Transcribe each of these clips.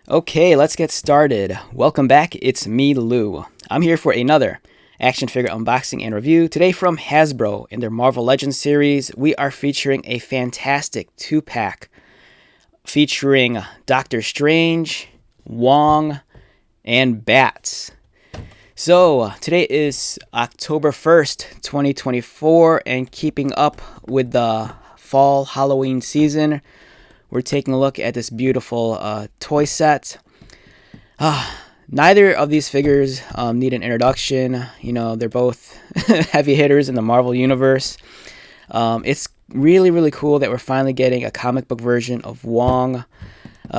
Okay, let's get started. Welcome back, it's me, Lou. I'm here for another action figure unboxing and review. Today from Hasbro in their Marvel Legends series, we are featuring a fantastic 2-pack featuring Doctor Strange, Wong, and Bats. So, today is October 1st, 2024, and keeping up with the fall Halloween season, we're taking a look at this beautiful toy set. Neither of these figures need an introduction. You know, they're both heavy hitters in the Marvel Universe. It's really, really cool that we're finally getting a comic book version of Wong.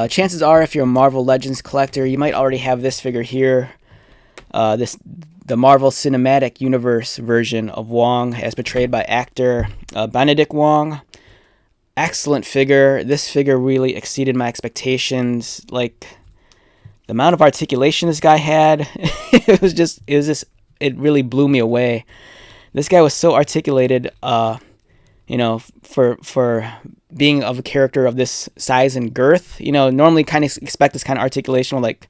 Chances are, if you're a Marvel Legends collector, you might already have this figure here. The Marvel Cinematic Universe version of Wong, as portrayed by actor Benedict Wong. Excellent figure. This figure really exceeded my expectations. Like, the amount of articulation this guy had, it really blew me away. This guy was so articulated, for being of a character of this size and girth. You know, normally kind of expect this kind of articulation with like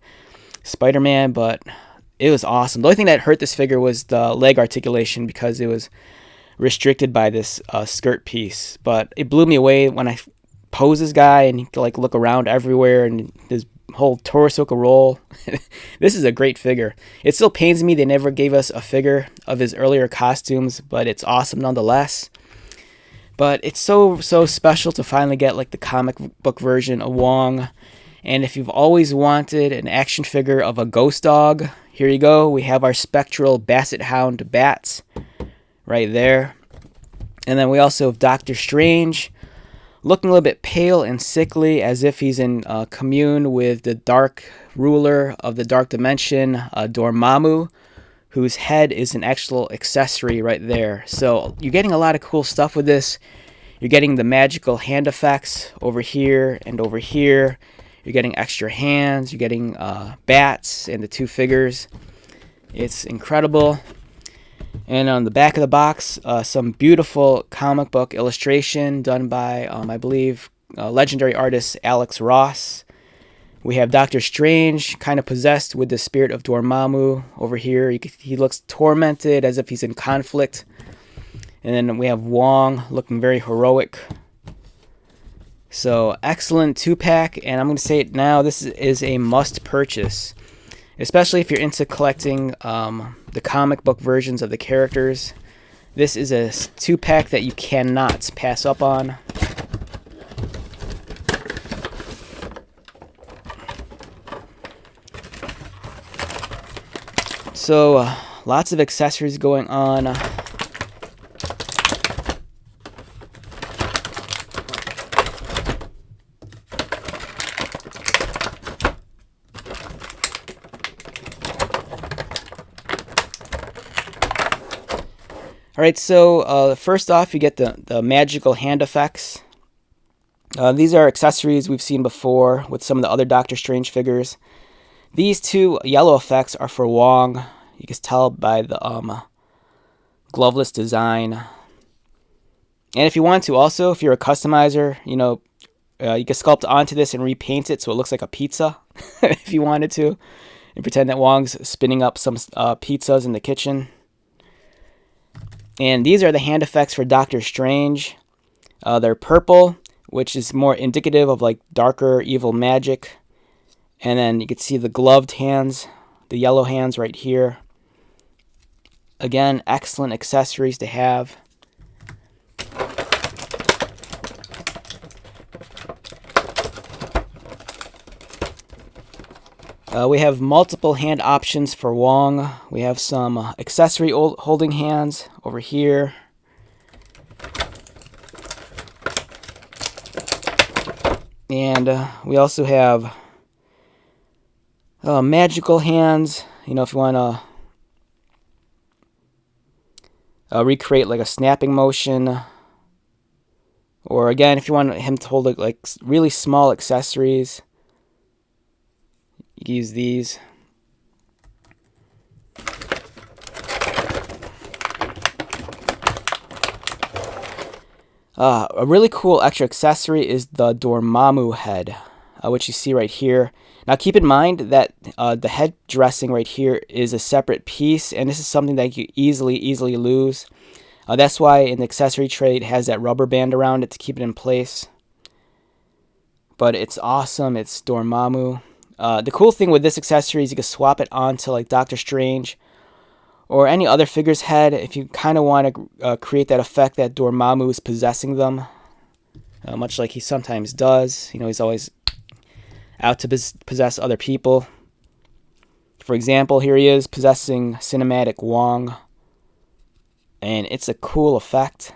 Spider-Man, but it was awesome. The only thing that hurt this figure was the leg articulation because it was restricted by this skirt piece. But it blew me away when I pose this guy and he could like look around everywhere and his whole torso could roll. This is a great figure. It still pains me they never gave us a figure of his earlier costumes, but it's awesome nonetheless. But it's so special to finally get like the comic book version of Wong. And if you've always wanted an action figure of a ghost dog, here you go. We have our spectral basset hound Bats right there. And then we also have Doctor Strange, looking a little bit pale and sickly, as if he's in commune with the dark ruler of the dark dimension, Dormammu, whose head is an actual accessory right there. So you're getting a lot of cool stuff with this. You're getting the magical hand effects over here and over here. You're getting extra hands. You're getting bats and the two figures. It's incredible. And on the back of the box, some beautiful comic book illustration done by, I believe, legendary artist Alex Ross. We have Doctor Strange, kind of possessed with the spirit of Dormammu over here. He looks tormented, as if he's in conflict. And then we have Wong, looking very heroic. So, excellent 2-pack, and I'm going to say it now, this is a must-purchase. Especially if you're into collecting the comic book versions of the characters. This is a 2-pack that you cannot pass up on. So, lots of accessories going on. Alright, so first off, you get the magical hand effects. These are accessories we've seen before with some of the other Doctor Strange figures. These two yellow effects are for Wong. You can tell by the gloveless design. And if you want to also, if you're a customizer, you can sculpt onto this and repaint it so it looks like a pizza if you wanted to. And pretend that Wong's spinning up some pizzas in the kitchen. And these are the hand effects for Doctor Strange. They're purple, which is more indicative of like darker evil magic. And then you can see the gloved hands, the yellow hands right here. Again, excellent accessories to have. We have multiple hand options for Wong. We have some accessory holding hands over here. And we also have magical hands. You know, if you want to recreate like a snapping motion. Or again, if you want him to hold like really small accessories, you can use these. A really cool extra accessory is the Dormammu head. which you see right here. Now keep in mind that the head dressing right here is a separate piece, and this is something that you easily lose. That's why in the accessory tray it has that rubber band around it to keep it in place. But it's awesome. It's Dormammu. The cool thing with this accessory is you can swap it onto like Doctor Strange or any other figure's head if you kind of want to create that effect that Dormammu is possessing them, much like he sometimes does. You know, he's always out to possess other people. For example, here he is possessing cinematic Wong, and it's a cool effect.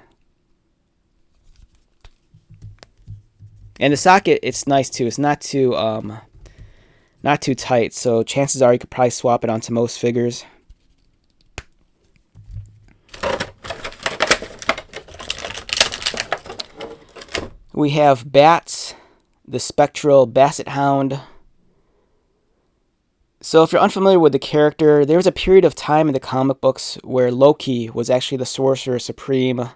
And the socket, it's nice too. It's not too tight, so chances are you could probably swap it onto most figures. We have Bats, the spectral basset hound. So if you're unfamiliar with the character, there was a period of time in the comic books where Loki was actually the Sorcerer Supreme,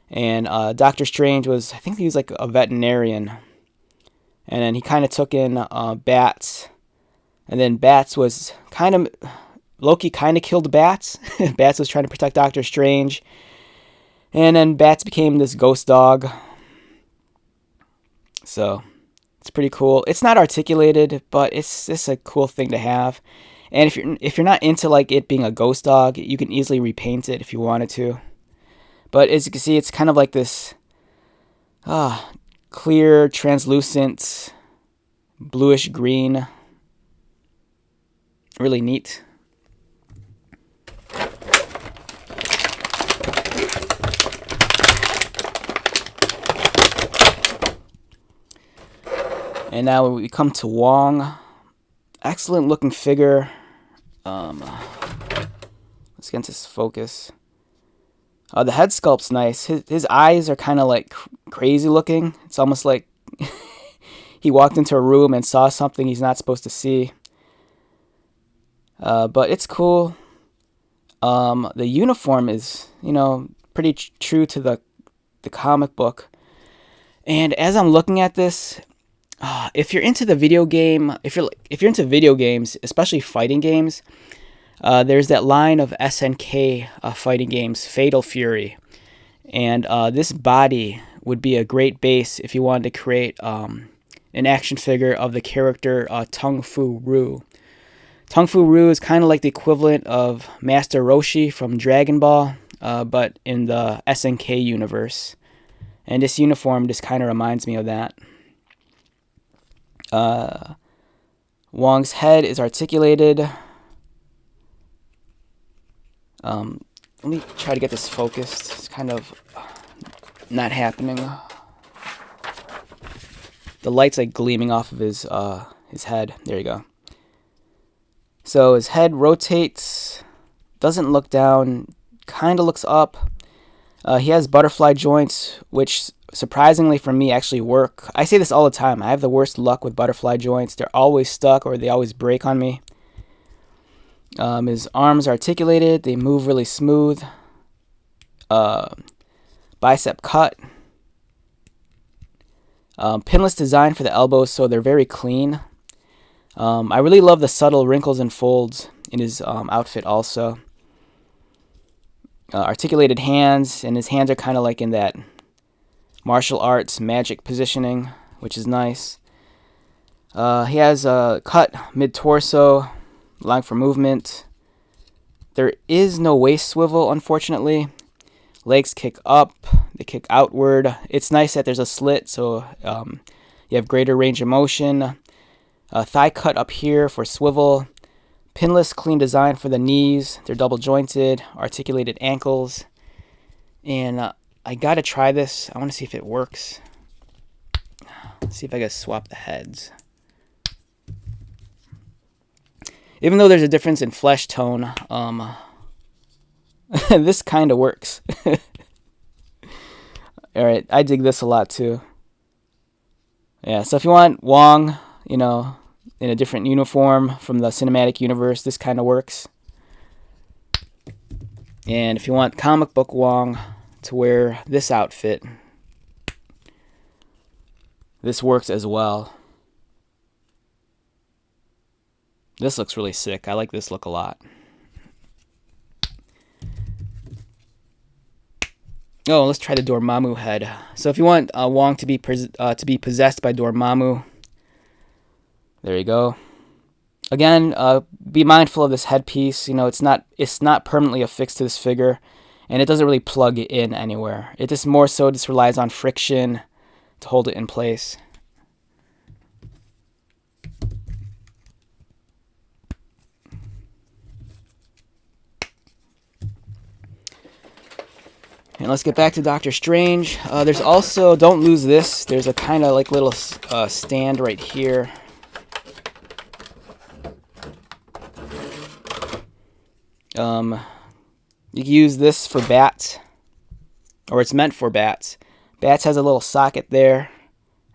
and Doctor Strange was, I think he was like a veterinarian. And then he kind of took in Bats. And then Bats was kind of, Loki kind of killed Bats. Bats was trying to protect Doctor Strange. And then Bats became this ghost dog. So it's pretty cool. It's not articulated, but it's just a cool thing to have. And if you're not into like it being a ghost dog, you can easily repaint it if you wanted to. But as you can see, it's kind of like this clear, translucent, bluish green. Really neat. And now we come to Wong. Excellent looking figure. Let's get into this focus. The head sculpt's nice. His eyes are kind of like crazy looking. It's almost like he walked into a room and saw something he's not supposed to see. But it's cool. The uniform is, you know, pretty true to the comic book. And as I'm looking at this, if you're into the video game, if you're into video games, especially fighting games, there's that line of SNK fighting games, Fatal Fury, and this body would be a great base if you wanted to create an action figure of the character Tung Fu Rue. Tung Fu Rue is kind of like the equivalent of Master Roshi from Dragon Ball, but in the SNK universe. And this uniform just kind of reminds me of that. Wong's head is articulated. Let me try to get this focused. It's kind of not happening. The light's like gleaming off of his head. There you go. So his head rotates, doesn't look down, kind of looks up. He has butterfly joints, which surprisingly for me actually work. I say this all the time. I have the worst luck with butterfly joints. They're always stuck or they always break on me. His arms are articulated. They move really smooth. Bicep cut. Pinless design for the elbows, so they're very clean. I really love the subtle wrinkles and folds in his outfit also. Articulated hands, and his hands are kind of like in that martial arts magic positioning, which is nice. He has a cut mid-torso, allowing for movement. There is no waist swivel, unfortunately. Legs kick up, they kick outward. It's nice that there's a slit, so you have greater range of motion. Thigh cut up here for swivel. Pinless, clean design for the knees. They're double jointed, articulated ankles. And I gotta try this. I want to see if it works. Let's see if I can swap the heads. Even though there's a difference in flesh tone, this kind of works. Alright, I dig this a lot too. Yeah, so if you want Wong, you know, in a different uniform from the cinematic universe, this kind of works. And if you want comic book Wong to wear this outfit, this works as well. This looks really sick. I like this look a lot. Oh, let's try the Dormammu head. So if you want Wong to be possessed by Dormammu, there you go. Again, be mindful of this headpiece. You know, it's not permanently affixed to this figure, and it doesn't really plug in anywhere. It just more so just relies on friction to hold it in place. And let's get back to Doctor Strange. There's also, don't lose this, there's a kind of like little stand right here. You can use this for bats, or it's meant for bats. Bats has a little socket there,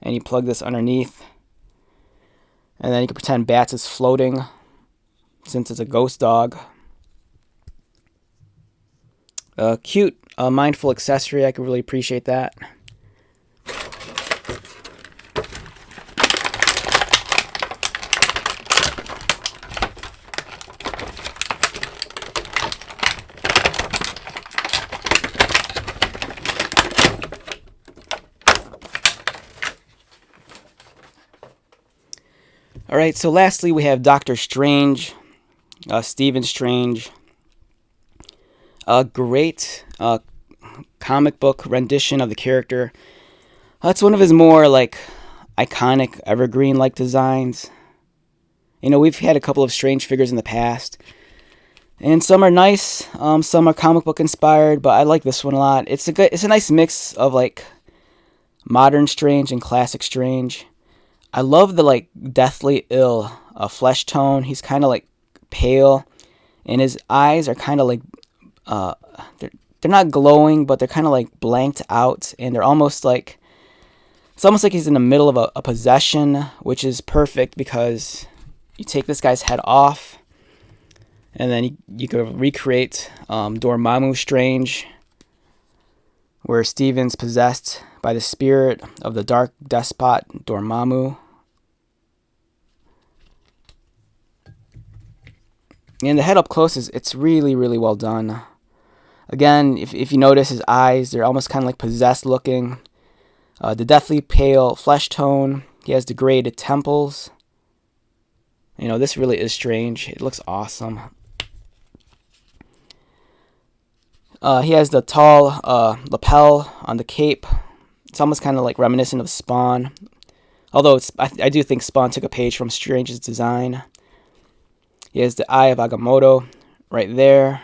and you plug this underneath. And then you can pretend Bats is floating, since it's a ghost dog. Cute, mindful accessory. I could really appreciate that. Alright, so lastly we have Doctor Strange, Stephen Strange. A great comic book rendition of the character. That's one of his more like iconic evergreen-like designs. You know, we've had a couple of Strange figures in the past, and some are nice, some are comic book inspired, but I like this one a lot. It's a nice mix of like modern Strange and classic Strange. I love the like deathly ill flesh tone. He's kind of like pale, and his eyes are kind of like they're not glowing, but they're kind of like blanked out, and they're almost like, it's almost like he's in the middle of a possession, which is perfect because you take this guy's head off, and then you could recreate Dormammu Strange, where Stephen's possessed by the spirit of the dark despot Dormammu. And the head up close it's really, really well done. Again, if you notice his eyes, they're almost kind of like possessed looking. The deathly pale flesh tone. He has degraded temples. You know, this really is Strange. It looks awesome. He has the tall lapel on the cape. It's almost kind of like reminiscent of Spawn. Although I do think Spawn took a page from Strange's design. He has the Eye of Agamotto right there.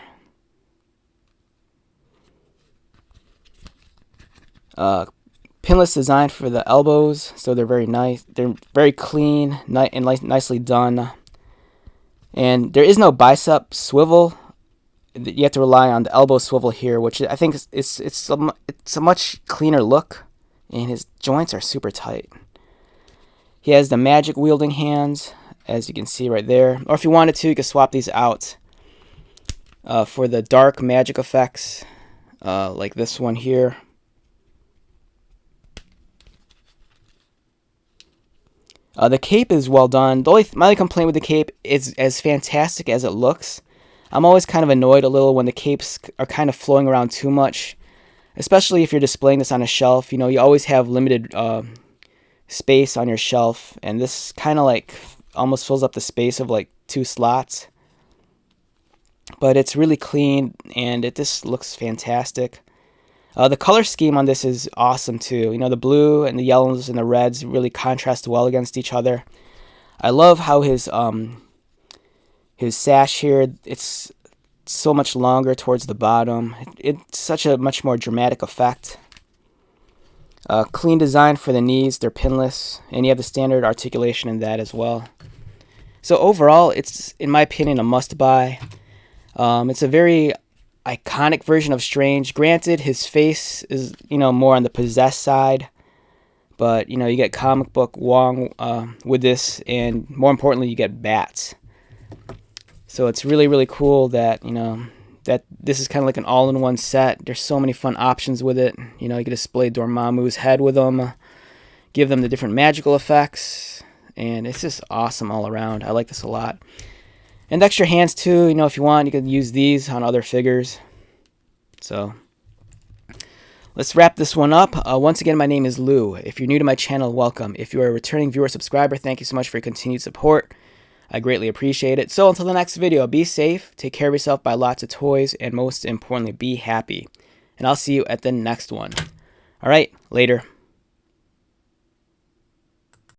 Pinless design for the elbows, so they're very nice. They're very clean and nicely done. And there is no bicep swivel. You have to rely on the elbow swivel here, which I think it's a much cleaner look. And his joints are super tight. He has the magic wielding hands, as you can see right there. Or if you wanted to, you could swap these out for the dark magic effects, like this one here. The cape is well done. My only complaint with the cape is, as fantastic as it looks, I'm always kind of annoyed a little when the capes are kind of flowing around too much, especially if you're displaying this on a shelf. You know, you always have limited space on your shelf, and this kind of like almost fills up the space of like 2 slots. But it's really clean, and it just looks fantastic. The color scheme on this is awesome too. You know, the blue and the yellows and the reds really contrast well against each other. I love how his sash here, it's so much longer towards the bottom. It's such a much more dramatic effect. Clean design for the knees, they're pinless, and you have the standard articulation in that as well. So overall, it's, in my opinion, a must-buy. It's a very iconic version of Strange. Granted, his face is, you know, more on the possessed side, but, you know, you get comic book Wong with this, and more importantly, you get bats. So it's really, really cool that, you know, that this is kind of like an all-in-one set. There's so many fun options with it. You know, you can display Dormammu's head with them, give them the different magical effects, and it's just awesome all around. I like this a lot. And extra hands too, you know, if you want, you can use these on other figures. So let's wrap this one up. Once again, my name is Lou. If you're new to my channel, welcome. If you're a returning viewer subscriber, thank you so much for your continued support. I greatly appreciate it. So until the next video, be safe, take care of yourself, buy lots of toys, and most importantly, be happy. And I'll see you at the next one. All right, later.